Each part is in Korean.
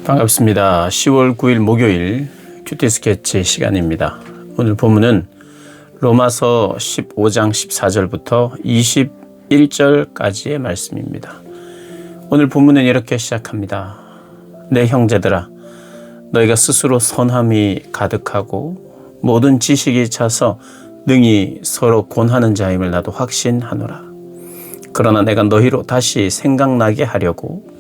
반갑습니다. 10월 9일 목요일 큐티 스케치 시간입니다. 오늘 본문은 로마서 15장 14절부터 21절까지의 말씀입니다. 오늘 본문은 이렇게 시작합니다. 내 형제들아, 너희가 스스로 선함이 가득하고 모든 지식이 차서 능히 서로 권하는 자임을 나도 확신하노라. 그러나 내가 너희로 다시 생각나게 하려고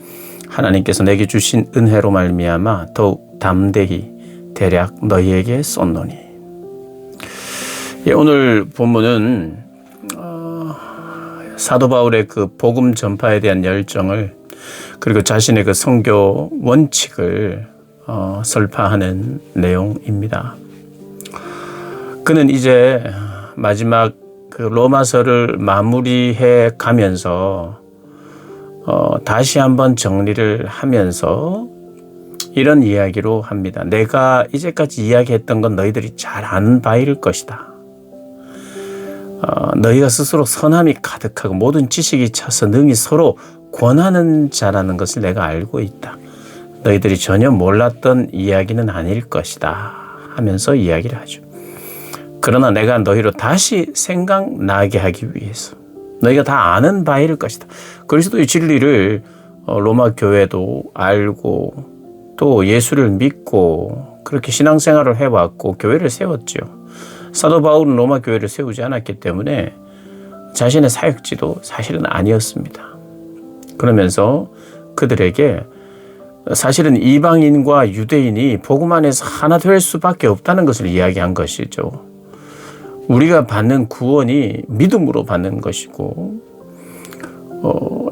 하나님께서 내게 주신 은혜로 말미암아 더욱 담대히 대략 너희에게 쏟노니. 오늘 본문은 사도 바울의 그 복음 전파에 대한 열정을, 그리고 자신의 그 선교 원칙을 설파하는 내용입니다. 그는 이제 마지막 그 로마서를 마무리해 가면서 다시 한번 정리를 하면서 이런 이야기로 합니다. 내가 이제까지 이야기했던 건 너희들이 잘 아는 바일 것이다. 너희가 스스로 선함이 가득하고 모든 지식이 차서 능히 서로 권하는 자라는 것을 내가 알고 있다. 너희들이 전혀 몰랐던 이야기는 아닐 것이다 하면서 이야기를 하죠. 그러나 내가 너희로 다시 생각나게 하기 위해서 너희가 다 아는 바일 것이다. 그리스도의 진리를 로마 교회도 알고 또 예수를 믿고 그렇게 신앙생활을 해왔고 교회를 세웠죠. 사도 바울은 로마 교회를 세우지 않았기 때문에 자신의 사역지도 사실은 아니었습니다. 그러면서 그들에게 사실은 이방인과 유대인이 복음 안에서 하나 될 수밖에 없다는 것을 이야기한 것이죠. 우리가 받는 구원이 믿음으로 받는 것이고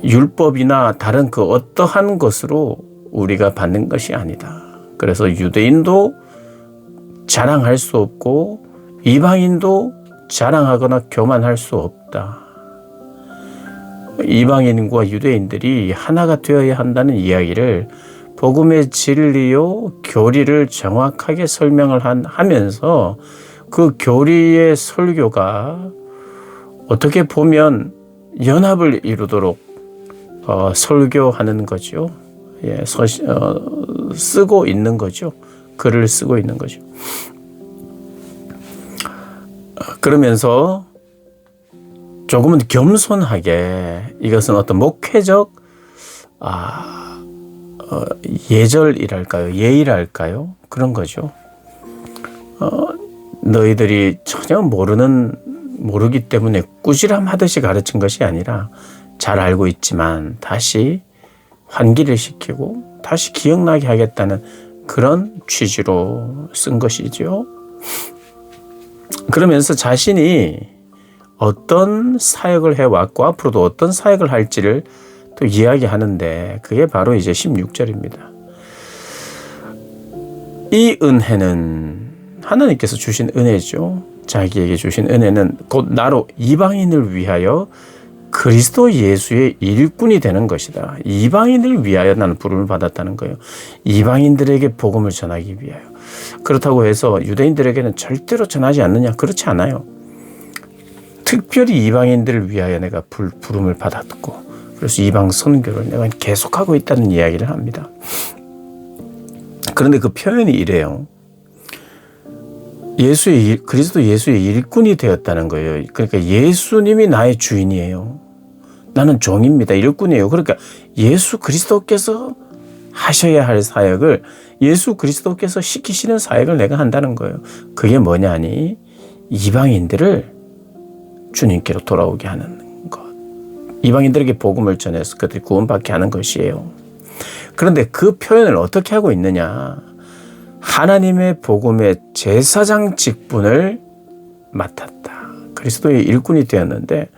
율법이나 다른 그 어떠한 것으로 우리가 받는 것이 아니다. 그래서 유대인도 자랑할 수 없고 이방인도 자랑하거나 교만할 수 없다. 이방인과 유대인들이 하나가 되어야 한다는 이야기를 복음의 진리요 교리를 정확하게 설명을 하면서 그 교리의 설교가 어떻게 보면 연합을 이루도록 설교하는 거죠. 쓰고 있는 거죠. 글을 쓰고 있는 거죠. 그러면서 조금은 겸손하게 이것은 어떤 목회적 예절이랄까요? 예의랄까요? 그런 거죠. 너희들이 전혀 모르기 때문에 꾸지람하듯이 가르친 것이 아니라 잘 알고 있지만 다시 환기를 시키고 다시 기억나게 하겠다는 그런 취지로 쓴 것이죠. 그러면서 자신이 어떤 사역을 해왔고 앞으로도 어떤 사역을 할지를 또 이야기하는데 그게 바로 이제 16절입니다. 이 은혜는 하나님께서 주신 은혜죠. 자기에게 주신 은혜는 곧 나로 이방인을 위하여 그리스도 예수의 일꾼이 되는 것이다. 이방인을 위하여 나는 부름을 받았다는 거예요. 이방인들에게 복음을 전하기 위하여. 그렇다고 해서 유대인들에게는 절대로 전하지 않느냐? 그렇지 않아요. 특별히 이방인들을 위하여 내가 부름을 받았고 그래서 이방 선교를 내가 계속하고 있다는 이야기를 합니다. 그런데 그 표현이 이래요. 그리스도 예수의 일꾼이 되었다는 거예요. 그러니까 예수님이 나의 주인이에요. 나는 종입니다. 일꾼이에요. 그러니까 예수 그리스도께서 하셔야 할 사역을 예수 그리스도께서 시키시는 사역을 내가 한다는 거예요. 그게 뭐냐니 이방인들을 주님께로 돌아오게 하는 것. 이방인들에게 복음을 전해서 그들이 구원받게 하는 것이에요. 그런데 그 표현을 어떻게 하고 있느냐. 하나님의 복음의 제사장 직분을 맡았다. 그리스도의 일꾼이 되었는데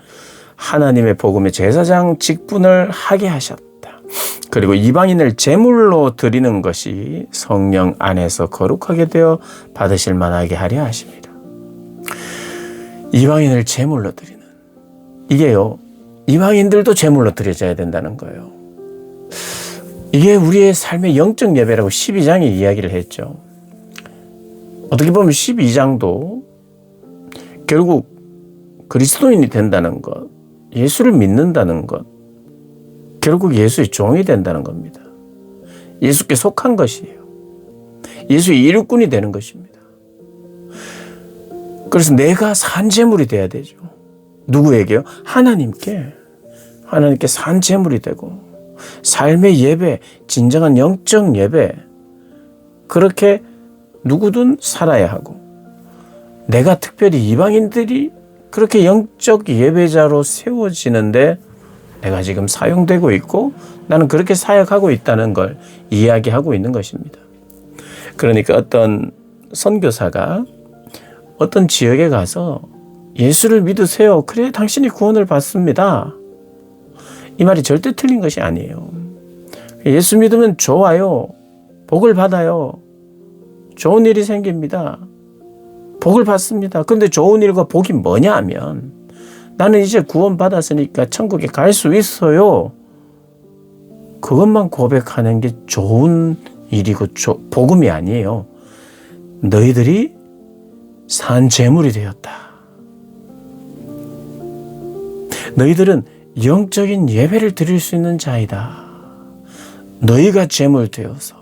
하나님의 복음의 제사장 직분을 하게 하셨다. 그리고 이방인을 제물로 드리는 것이 성령 안에서 거룩하게 되어 받으실 만하게 하려 하십니다. 이방인을 제물로 드리는. 이게요. 이방인들도 제물로 드려져야 된다는 거예요. 이게 우리의 삶의 영적 예배라고 12장에 이야기를 했죠. 어떻게 보면 12장도 결국 그리스도인이 된다는 것, 예수를 믿는다는 것, 결국 예수의 종이 된다는 겁니다. 예수께 속한 것이에요. 예수의 일꾼이 되는 것입니다. 그래서 내가 산 제물이 돼야 되죠. 누구에게요? 하나님께 산 제물이 되고 삶의 예배, 진정한 영적 예배, 그렇게 누구든 살아야 하고, 내가 특별히 이방인들이 그렇게 영적 예배자로 세워지는데 내가 지금 사용되고 있고 나는 그렇게 사역하고 있다는 걸 이야기하고 있는 것입니다. 그러니까 어떤 선교사가 어떤 지역에 가서 예수를 믿으세요. 그래 당신이 구원을 받습니다. 이 말이 절대 틀린 것이 아니에요. 예수 믿으면 좋아요. 복을 받아요. 좋은 일이 생깁니다. 복을 받습니다. 그런데 좋은 일과 복이 뭐냐 하면, 나는 이제 구원 받았으니까 천국에 갈 수 있어요. 그것만 고백하는 게 좋은 일이고 복음이 아니에요. 너희들이 산 제물이 되었다. 너희들은 영적인 예배를 드릴 수 있는 자이다. 너희가 제물 되어서.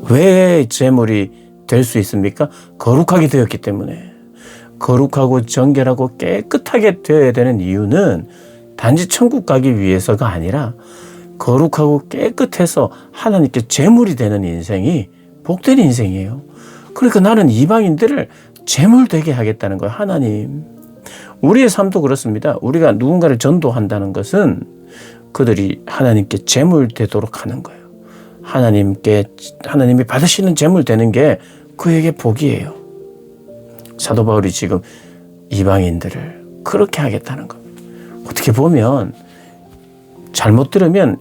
왜 제물이 될 수 있습니까? 거룩하게 되었기 때문에. 거룩하고 정결하고 깨끗하게 되어야 되는 이유는 단지 천국 가기 위해서가 아니라 거룩하고 깨끗해서 하나님께 제물이 되는 인생이 복된 인생이에요. 그러니까 나는 이방인들을 제물 되게 하겠다는 거예요. 하나님. 우리의 삶도 그렇습니다. 우리가 누군가를 전도한다는 것은 그들이 하나님께 제물 되도록 하는 거예요. 하나님이 받으시는 제물 되는 게 그에게 복이에요. 사도 바울이 지금 이방인들을 그렇게 하겠다는 겁니다. 어떻게 보면 잘못 들으면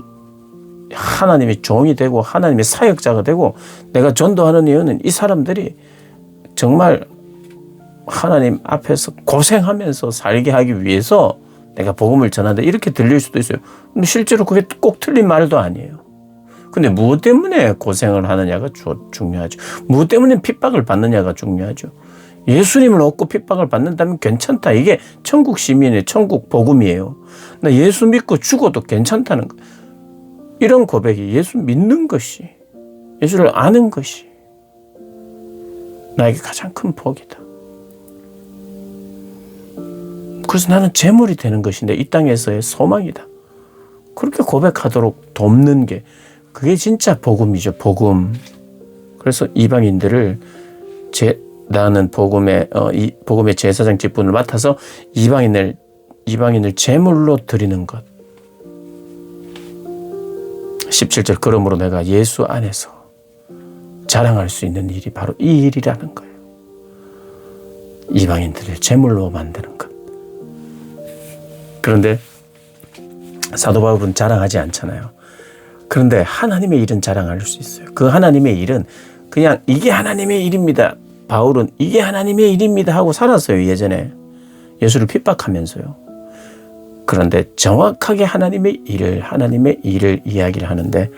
하나님의 종이 되고 하나님의 사역자가 되고, 내가 전도하는 이유는 이 사람들이 정말 하나님 앞에서 고생하면서 살게 하기 위해서 내가 복음을 전한다, 이렇게 들릴 수도 있어요. 근데 실제로 그게 꼭 틀린 말도 아니에요. 근데 무엇 때문에 고생을 하느냐가 중요하죠. 무엇 때문에 핍박을 받느냐가 중요하죠. 예수님을 얻고 핍박을 받는다면 괜찮다. 이게 천국 시민의 천국 복음이에요. 나 예수 믿고 죽어도 괜찮다는 거. 이런 고백이 예수 믿는 것이, 예수를 아는 것이 나에게 가장 큰 복이다. 그래서 나는 제물이 되는 것인데 이 땅에서의 소망이다. 그렇게 고백하도록 돕는 게, 그게 진짜 복음이죠. 복음. 그래서 이방인들을 나는 복음의 제사장 직분을 맡아서 이방인을 제물로 드리는 것. 17절, 그러므로 내가 예수 안에서 자랑할 수 있는 일이 바로 이 일이라는 거예요. 이방인들을 제물로 만드는 것. 그런데 사도 바울은 자랑하지 않잖아요. 그런데 하나님의 일은 자랑할 수 있어요. 그 하나님의 일은 그냥 이게 하나님의 일입니다. 바울은 이게 하나님의 일입니다 하고 살았어요. 예전에 예수를 핍박하면서요. 그런데 정확하게 하나님의 일을 이야기를 하는데,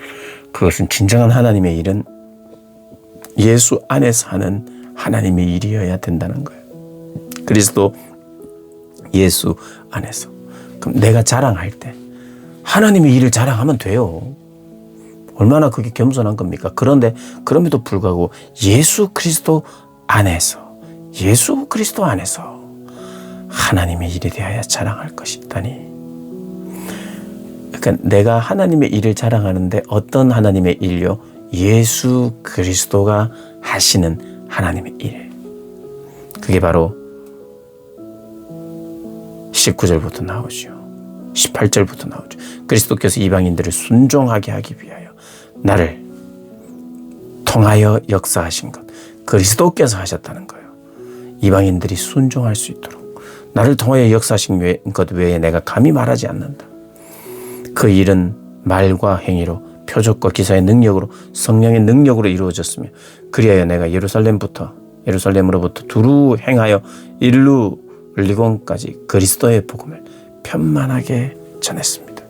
그것은 진정한 하나님의 일은 예수 안에서 하는 하나님의 일이어야 된다는 거예요. 그리스도 예수 안에서. 그럼 내가 자랑할 때 하나님의 일을 자랑하면 돼요. 얼마나 그게 겸손한 겁니까? 그런데 그럼에도 불구하고 예수 그리스도 안에서 하나님의 일에 대하여 자랑할 것이 있다니. 그러니까 내가 하나님의 일을 자랑하는데 어떤 하나님의 일요? 예수 그리스도가 하시는 하나님의 일. 그게 바로 19절부터 나오죠. 18절부터 나오죠. 그리스도께서 이방인들을 순종하게 하기 위하여 나를 통하여 역사하신 것. 그리스도께서 하셨다는 거예요. 이방인들이 순종할 수 있도록 나를 통하여 역사하신 것 외에 내가 감히 말하지 않는다. 그 일은 말과 행위로, 표적과 기사의 능력으로, 성령의 능력으로 이루어졌으며, 그리하여 내가 예루살렘으로부터 두루 행하여 일루 리곤까지 그리스도의 복음을 편만하게 전했습니다.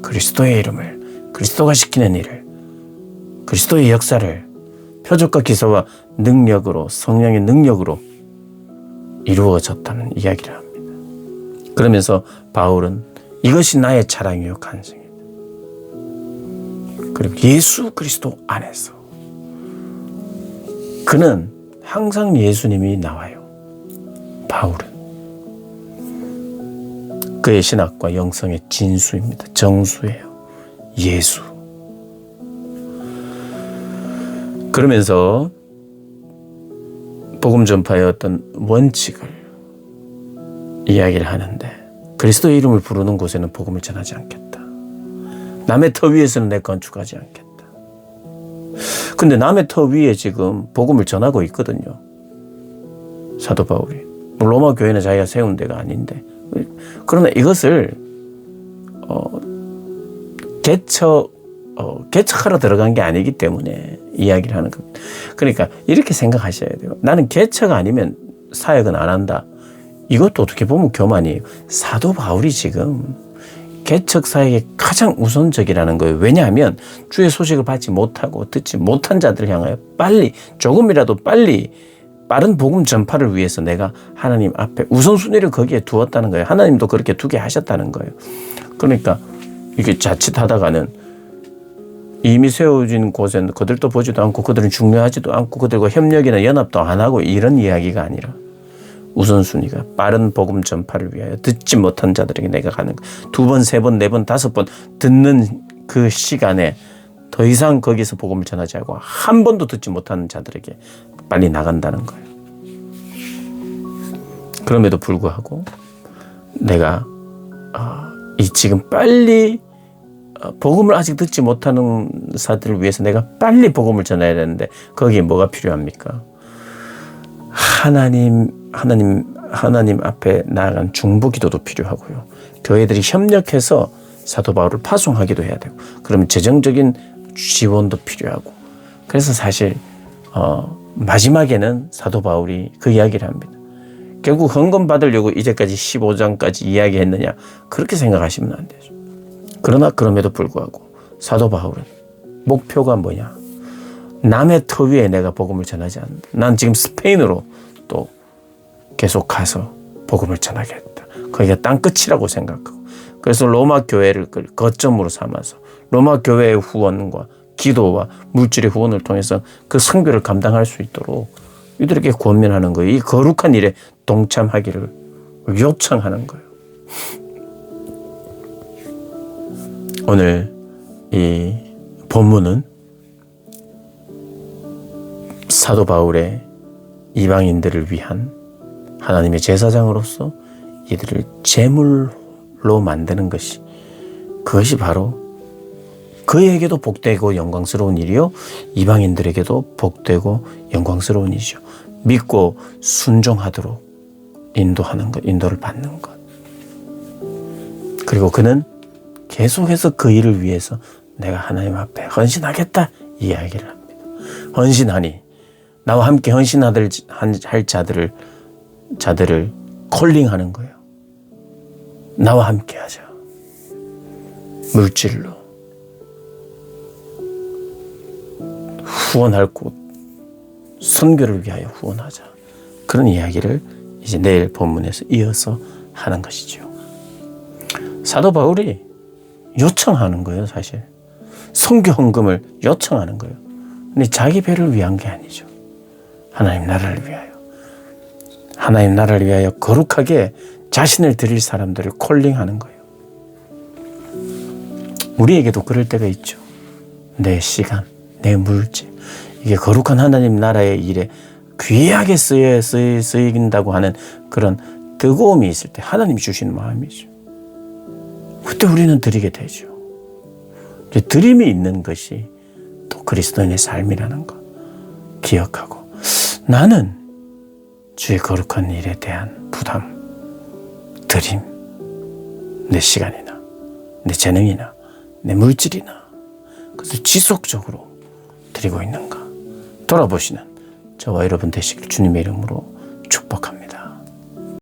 그리스도의 이름을, 그리스도가 시키는 일을, 그리스도의 역사를 표적과 기사와 능력으로, 성령의 능력으로 이루어졌다는 이야기를 합니다. 그러면서 바울은 이것이 나의 자랑이요 간증이다. 그리고 예수 그리스도 안에서. 그는 항상 예수님이 나와요. 바울은. 그의 신학과 영성의 진수입니다. 정수예요. 예수. 그러면서 복음 전파의 어떤 원칙을 이야기를 하는데, 그리스도의 이름을 부르는 곳에는 복음을 전하지 않겠다. 남의 터 위에서는 내 건축하지 않겠다. 근데 남의 터 위에 지금 복음을 전하고 있거든요. 사도 바울이. 로마 교회는 자기가 세운 데가 아닌데. 그러나 이것을 개척하러 들어간 게 아니기 때문에 이야기를 하는 겁니다. 그러니까 이렇게 생각하셔야 돼요. 나는 개척 아니면 사역은 안 한다. 이것도 어떻게 보면 교만이에요. 사도 바울이 지금 개척 사역의 가장 우선적이라는 거예요. 왜냐하면 주의 소식을 받지 못하고 듣지 못한 자들을 향하여 빨리, 조금이라도 빨리 빠른 복음 전파를 위해서 내가 하나님 앞에 우선순위를 거기에 두었다는 거예요. 하나님도 그렇게 두게 하셨다는 거예요. 그러니까 이게 자칫하다가는 이미 세워진 곳에는 그들도 보지도 않고 그들은 중요하지도 않고 그들과 협력이나 연합도 안 하고 이런 이야기가 아니라 우선순위가 빠른 복음 전파를 위하여 듣지 못한 자들에게 내가 가는 거. 2번, 3번, 4번, 5번 듣는 그 시간에 더 이상 거기서 복음을 전하지 않고 한 번도 듣지 못하는 자들에게 빨리 나간다는 거예요. 그럼에도 불구하고 내가 이 지금 빨리 복음을 아직 듣지 못하는 사람들을 위해서 내가 빨리 복음을 전해야 되는데 거기에 뭐가 필요합니까? 하나님 앞에 나아간 중보 기도도 필요하고요. 교회들이 협력해서 사도 바울을 파송하기도 해야 되고, 그러면 재정적인 지원도 필요하고. 그래서 사실 마지막에는 사도 바울이 그 이야기를 합니다. 결국 헌금 받으려고 이제까지 15장까지 이야기했느냐, 그렇게 생각하시면 안 되죠. 그러나 그럼에도 불구하고 사도 바울은 목표가 뭐냐? 남의 터 위에 내가 복음을 전하지 않는다. 난 지금 스페인으로 또 계속 가서 복음을 전하겠다. 거기가 땅끝이라고 생각하고, 그래서 로마 교회를 거점으로 삼아서 로마 교회의 후원과 기도와 물질의 후원을 통해서 그 선교를 감당할 수 있도록 이들에게 권면하는 거예요. 이 거룩한 일에 동참하기를 요청하는 거예요. 오늘 이 본문은 사도 바울의 이방인들을 위한 하나님의 제사장으로서 이들을 제물로 만드는 것이, 그것이 바로 그에게도 복되고 영광스러운 일이요 이방인들에게도 복되고 영광스러운 일이죠. 믿고 순종하도록 인도하는 것, 인도를 받는 것. 그리고 그는 계속해서 그 일을 위해서 내가 하나님 앞에 헌신하겠다 이야기를 합니다. 헌신하니 나와 함께 헌신할 자들을 콜링하는 거예요. 나와 함께 하자. 물질로 후원할 곳, 선교를 위하여 후원하자. 그런 이야기를 이제 내일 본문에서 이어서 하는 것이죠. 사도 바울이 요청하는 거예요, 사실. 선교 헌금을 요청하는 거예요. 근데 자기 배를 위한 게 아니죠. 하나님 나라를 위하여. 하나님 나라를 위하여 거룩하게 자신을 드릴 사람들을 콜링하는 거예요. 우리에게도 그럴 때가 있죠. 내 시간, 내 물질, 이게 거룩한 하나님 나라의 일에 귀하게 쓰인다고 하는 그런 뜨거움이 있을 때 하나님이 주시는 마음이죠. 그때 우리는 드리게 되죠. 드림이 있는 것이 또 그리스도인의 삶이라는 것 기억하고, 나는 주의 거룩한 일에 대한 부담, 드림, 내 시간이나 내 재능이나 내 물질이나 그래서 지속적으로 드리고 있는가 돌아보시는 저와 여러분 되시길 주님의 이름으로